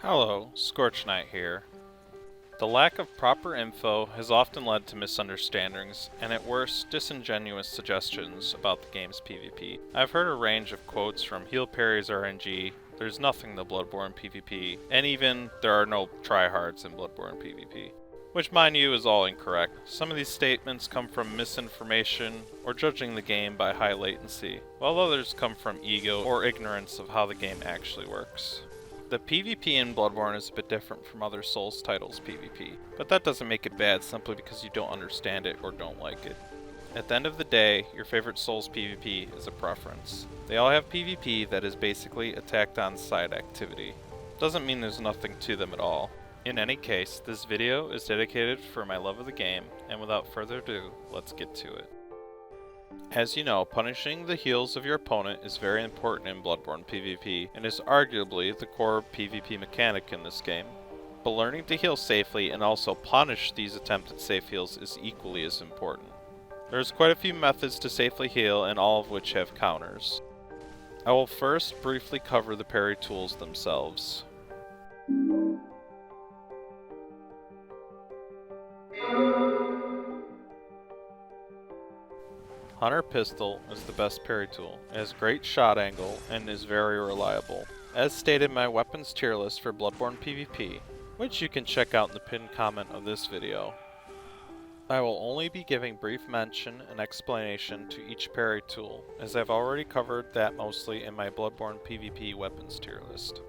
Hello, Scorch Knight here. The lack of proper info has often led to misunderstandings, and at worst, disingenuous suggestions about the game's PvP. I've heard a range of quotes from heal parries RNG, there's nothing to Bloodborne PvP, and even there are no tryhards in Bloodborne PvP. Which, mind you, is all incorrect. Some of these statements come from misinformation or judging the game by high latency, while others come from ego or ignorance of how the game actually works. The PvP in Bloodborne is a bit different from other Souls titles' PvP, but that doesn't make it bad simply because you don't understand it or don't like it. At the end of the day, your favorite Souls PvP is a preference. They all have PvP that is basically a tacked on side activity. Doesn't mean there's nothing to them at all. In any case, this video is dedicated for my love of the game, and without further ado, let's get to it. As you know, punishing the heals of your opponent is very important in Bloodborne PvP, and is arguably the core PvP mechanic in this game. But learning to heal safely and also punish these attempted safe heals is equally as important. There's quite a few methods to safely heal, and all of which have counters. I will first briefly cover the parry tools themselves. Hunter Pistol is the best parry tool. It has great shot angle and is very reliable. As stated in my weapons tier list for Bloodborne PvP, which you can check out in the pinned comment of this video, I will only be giving brief mention and explanation to each parry tool, as I've already covered that mostly in my Bloodborne PvP weapons tier list.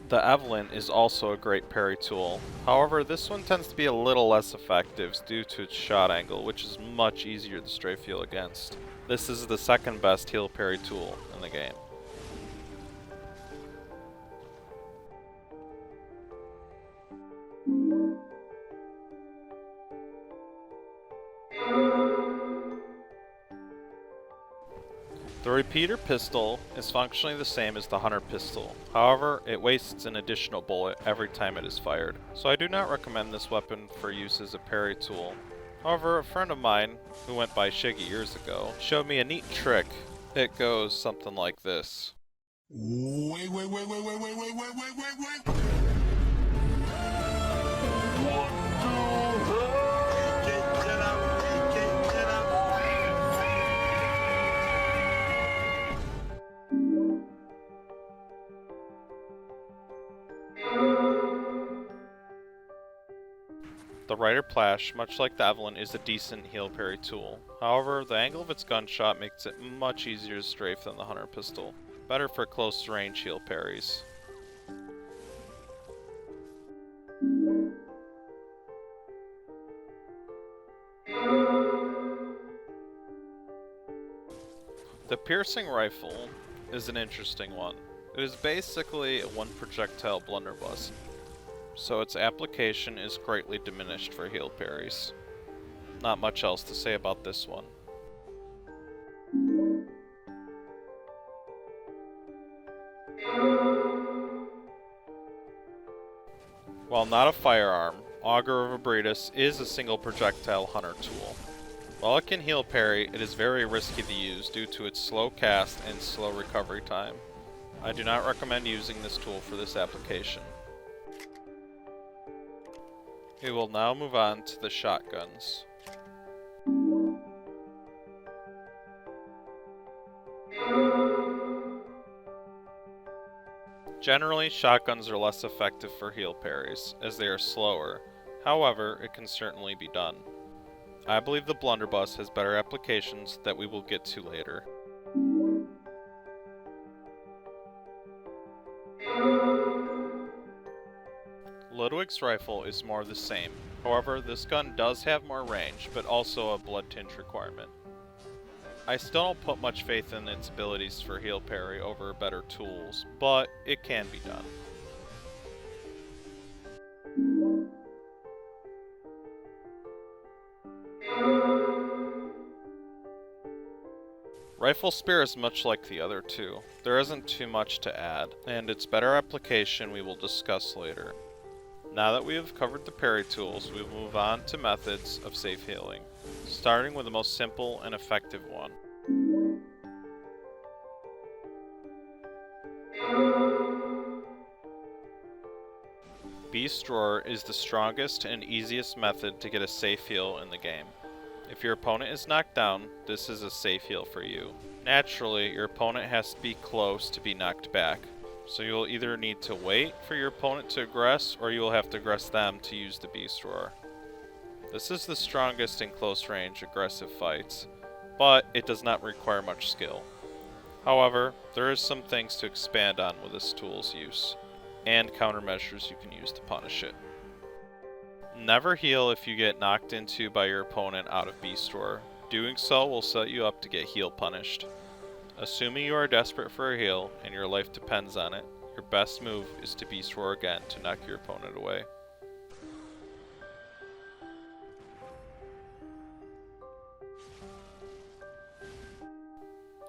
The Evelyn is also a great parry tool. However, this one tends to be a little less effective due to its shot angle, which is much easier to strafe heal against. This is the second best heal parry tool in the game. The repeater pistol is functionally the same as the hunter pistol, however it wastes an additional bullet every time it is fired, so I do not recommend this weapon for use as a parry tool. However, a friend of mine, who went by Shiggy years ago, showed me a neat trick. It goes something like this. Wait. The Rider Plash, much like the Evelyn, is a decent heal parry tool. However, the angle of its gunshot makes it much easier to strafe than the hunter pistol. Better for close range heal parries. The piercing rifle is an interesting one. It is basically a one projectile blunderbuss, so its application is greatly diminished for heal parries. Not much else to say about this one. While not a firearm, Augur of Reprise is a single projectile hunter tool. While it can heal parry, it is very risky to use due to its slow cast and slow recovery time. I do not recommend using this tool for this application. We will now move on to the shotguns. Generally, shotguns are less effective for heal parries, as they are slower. However, it can certainly be done. I believe the Blunderbuss has better applications that we will get to later. Ludwig's rifle is more of the same. However, this gun does have more range, but also a blood tinge requirement. I still don't put much faith in its abilities for heal parry over better tools, but it can be done. Rifle Spear is much like the other two. There isn't too much to add, and its better application we will discuss later. Now that we have covered the parry tools, we will move on to methods of safe healing, starting with the most simple and effective one. Beast Roar is the strongest and easiest method to get a safe heal in the game. If your opponent is knocked down, this is a safe heal for you. Naturally, your opponent has to be close to be knocked back, so you'll either need to wait for your opponent to aggress, or you will have to aggress them to use the Beast Roar. This is the strongest in close range aggressive fights, but it does not require much skill. However, there is some things to expand on with this tool's use, and countermeasures you can use to punish it. Never heal if you get knocked into by your opponent out of Beast Roar. Doing so will set you up to get heal punished. Assuming you are desperate for a heal and your life depends on it, your best move is to Beast Roar again to knock your opponent away.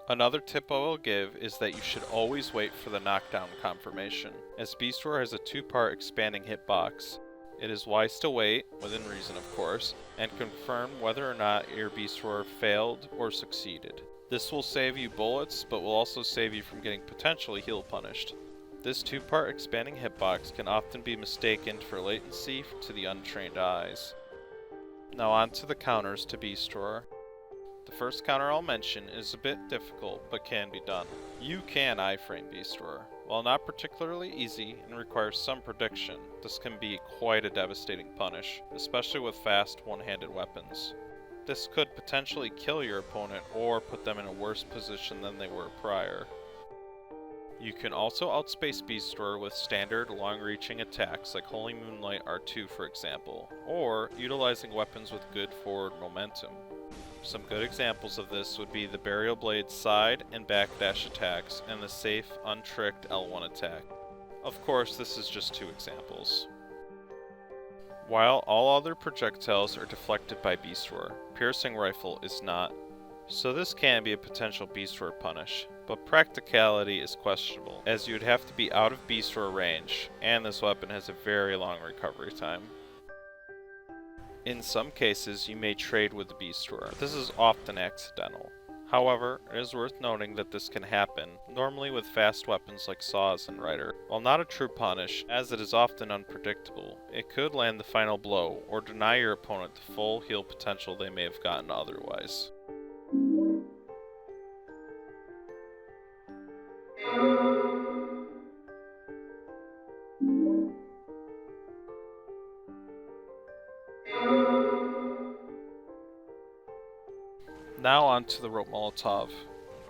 Another tip I will give is that you should always wait for the knockdown confirmation. As Beast Roar has a two-part expanding hitbox, it is wise to wait, within reason of course, and confirm whether or not your Beast Roar failed or succeeded. This will save you bullets, but will also save you from getting potentially heal punished. This two-part expanding hitbox can often be mistaken for latency to the untrained eyes. Now on to the counters to Beast Roar. The first counter I'll mention is a bit difficult, but can be done. You can iframe Beast Roar. While not particularly easy and requires some prediction, this can be quite a devastating punish, especially with fast one-handed weapons. This could potentially kill your opponent or put them in a worse position than they were prior. You can also outspace Beast Roar with standard long-reaching attacks like Holy Moonlight R2 for example, or utilizing weapons with good forward momentum. Some good examples of this would be the Burial Blade's side and backdash attacks and the safe, untricked L1 attack. Of course, this is just two examples. While all other projectiles are deflected by Beast Roar, Piercing Rifle is not. So this can be a potential Beast Roar punish, but practicality is questionable, as you would have to be out of Beast Roar range, and this weapon has a very long recovery time. In some cases, you may trade with the Beast Roar. This is often accidental. However, it is worth noting that this can happen, normally with fast weapons like saws and Rider. While not a true punish, as it is often unpredictable, it could land the final blow or deny your opponent the full heal potential they may have gotten otherwise. Now on to the Rope Molotov.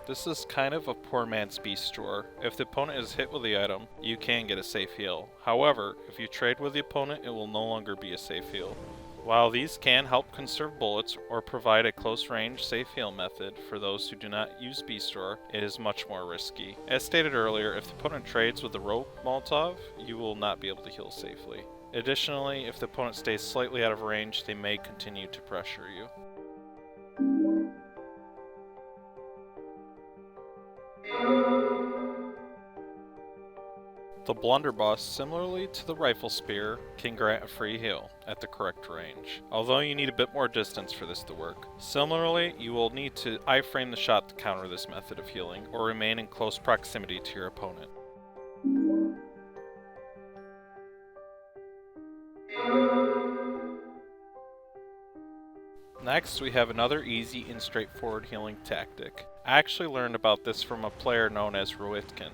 This is kind of a poor man's Beast Roar. If the opponent is hit with the item, you can get a safe heal. However, if you trade with the opponent, it will no longer be a safe heal. While these can help conserve bullets or provide a close range safe heal method for those who do not use Beast Roar, it is much more risky. As stated earlier, if the opponent trades with the Rope Molotov, you will not be able to heal safely. Additionally, if the opponent stays slightly out of range, they may continue to pressure you. The Blunderbuss, similarly to the Rifle Spear, can grant a free heal at the correct range, although you need a bit more distance for this to work. Similarly, you will need to iframe the shot to counter this method of healing, or remain in close proximity to your opponent. Next, we have another easy and straightforward healing tactic. I actually learned about this from a player known as Ruitkin.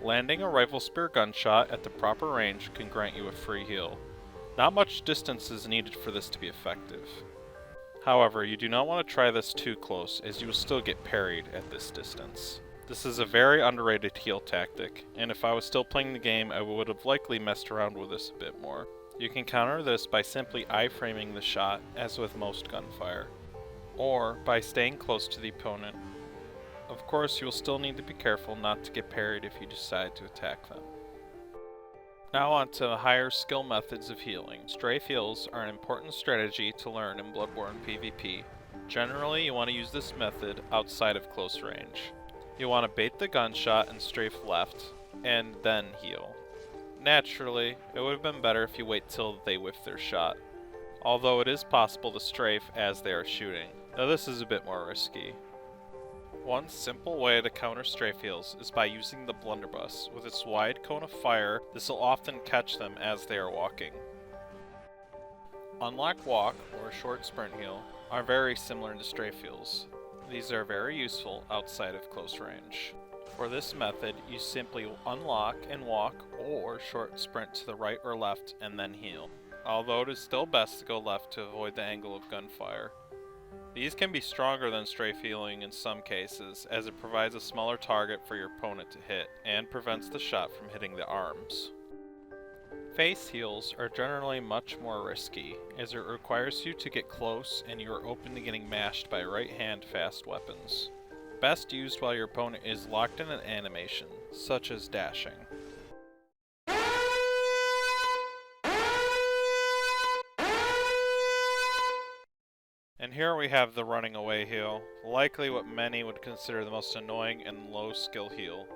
Landing a Rifle Spear gunshot at the proper range can grant you a free heal. Not much distance is needed for this to be effective. However, you do not want to try this too close, as you will still get parried at this distance. This is a very underrated heal tactic, and if I was still playing the game, I would have likely messed around with this a bit more. You can counter this by simply iframing the shot, as with most gunfire, or by staying close to the opponent. Of course, you will still need to be careful not to get parried if you decide to attack them. Now on to higher skill methods of healing. Strafe Heals are an important strategy to learn in Bloodborne PvP. Generally, you want to use this method outside of close range. You want to bait the gunshot and strafe left, and then heal. Naturally, it would have been better if you wait till they whiff their shot, although it is possible to strafe as they are shooting, though this is a bit more risky. One simple way to counter Strafe Heals is by using the Blunderbuss. With its wide cone of fire, this will often catch them as they are walking. Unlock Walk, or Short Sprint Heal, are very similar to Strafe Heals. These are very useful outside of close range. For this method, you simply unlock and walk, or short sprint to the right or left and then heal, although it is still best to go left to avoid the angle of gunfire. These can be stronger than strafe healing in some cases, as it provides a smaller target for your opponent to hit, and prevents the shot from hitting the arms. Face heals are generally much more risky, as it requires you to get close and you are open to getting mashed by right-hand fast weapons. Best used while your opponent is locked in an animation, such as dashing. And here we have the running away heal, likely what many would consider the most annoying and low skill heal.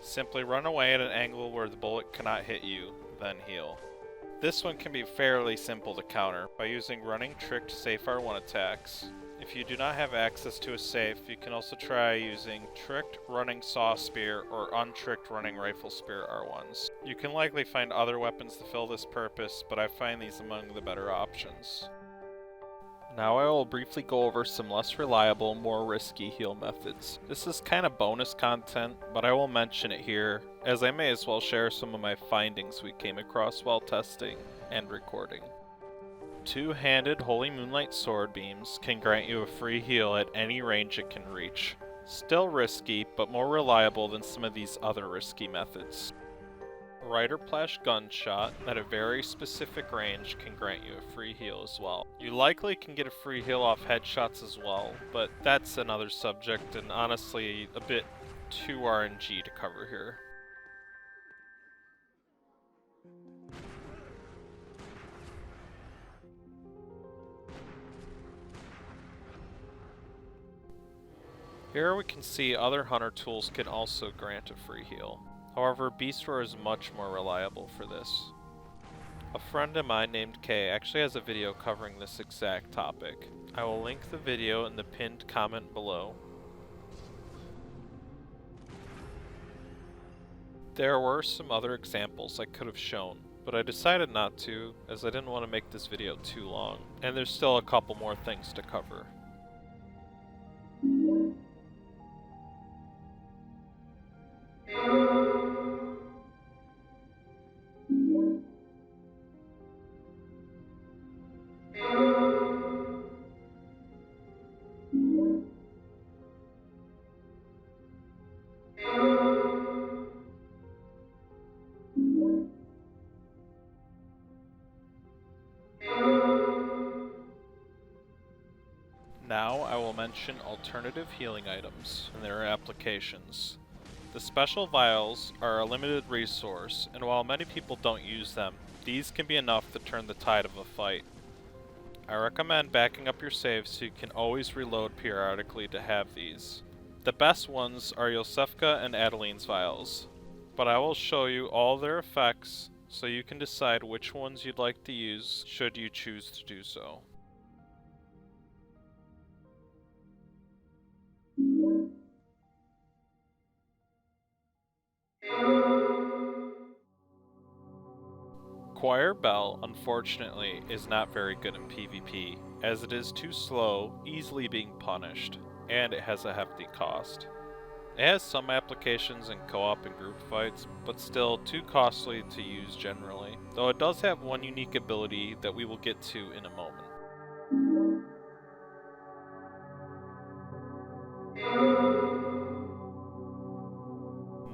Simply run away at an angle where the bullet cannot hit you, then heal. This one can be fairly simple to counter by using running tricked safe R1 attacks. If you do not have access to a safe, you can also try using tricked running saw spear or untricked running rifle spear R1s. You can likely find other weapons to fill this purpose, but I find these among the better options. Now I will briefly go over some less reliable, more risky heal methods. This is kind of bonus content, but I will mention it here, as I may as well share some of my findings we came across while testing and recording. Two-handed Holy Moonlight sword beams can grant you a free heal at any range it can reach. Still risky, but more reliable than some of these other risky methods. Rider Plash Gunshot at a very specific range can grant you a free heal as well. You likely can get a free heal off headshots as well, but that's another subject and honestly a bit too RNG to cover here. Here we can see other hunter tools can also grant a free heal. However, Beast Roar is much more reliable for this. A friend of mine named Kay actually has a video covering this exact topic. I will link the video in the pinned comment below. There were some other examples I could have shown, but I decided not to, as I didn't want to make this video too long, and there's still a couple more things to cover. Now I will mention alternative healing items and their applications. The special vials are a limited resource, and while many people don't use them, these can be enough to turn the tide of a fight. I recommend backing up your saves so you can always reload periodically to have these. The best ones are Yosefka and Adeline's vials, but I will show you all their effects so you can decide which ones you'd like to use should you choose to do so. Choir Bell, unfortunately, is not very good in PvP, as it is too slow, easily being punished, and it has a hefty cost. It has some applications in co-op and group fights, but still too costly to use generally, though it does have one unique ability that we will get to in a moment.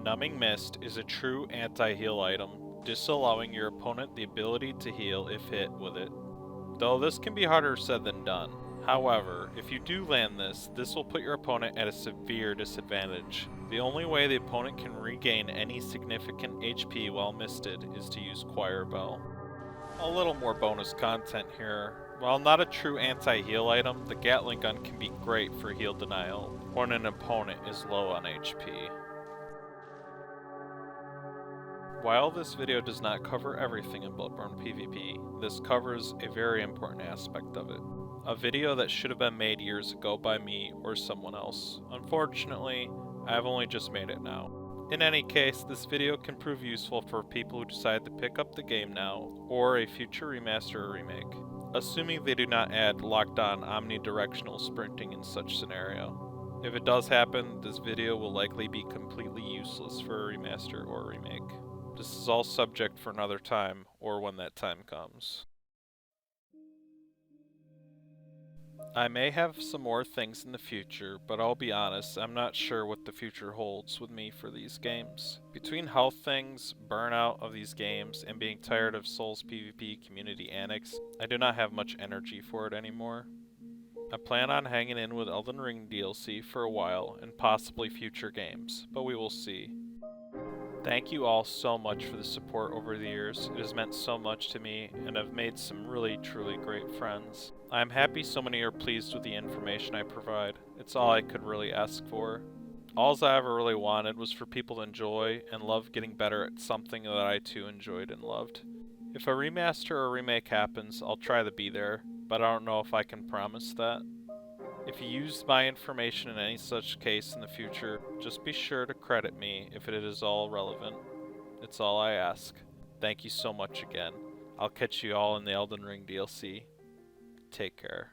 Numbing Mist is a true anti-heal item, disallowing your opponent the ability to heal if hit with it. Though this can be harder said than done. However, if you do land this will put your opponent at a severe disadvantage. The only way the opponent can regain any significant HP while misted is to use Choir Bell. A little more bonus content here. While not a true anti-heal item, the Gatling gun can be great for heal denial when an opponent is low on HP. While this video does not cover everything in Bloodborne PvP, this covers a very important aspect of it. A video that should have been made years ago by me or someone else. Unfortunately, I have only just made it now. In any case, this video can prove useful for people who decide to pick up the game now, or a future remaster or remake, assuming they do not add locked-on omnidirectional sprinting in such scenario. If it does happen, this video will likely be completely useless for a remaster or remake. This is all subject for another time, or when that time comes. I may have some more things in the future, but I'll be honest, I'm not sure what the future holds with me for these games. Between health things, burnout of these games, and being tired of Souls PvP community annex, I do not have much energy for it anymore. I plan on hanging in with Elden Ring DLC for a while, and possibly future games, but we will see. Thank you all so much for the support over the years. It has meant so much to me, and I've made some really, truly great friends. I am happy so many are pleased with the information I provide. It's all I could really ask for. Alls I ever really wanted was for people to enjoy and love getting better at something that I too enjoyed and loved. If a remaster or remake happens, I'll try to be there, but I don't know if I can promise that. If you use my information in any such case in the future, just be sure to credit me if it is all relevant. It's all I ask. Thank you so much again. I'll catch you all in the Elden Ring DLC. Take care.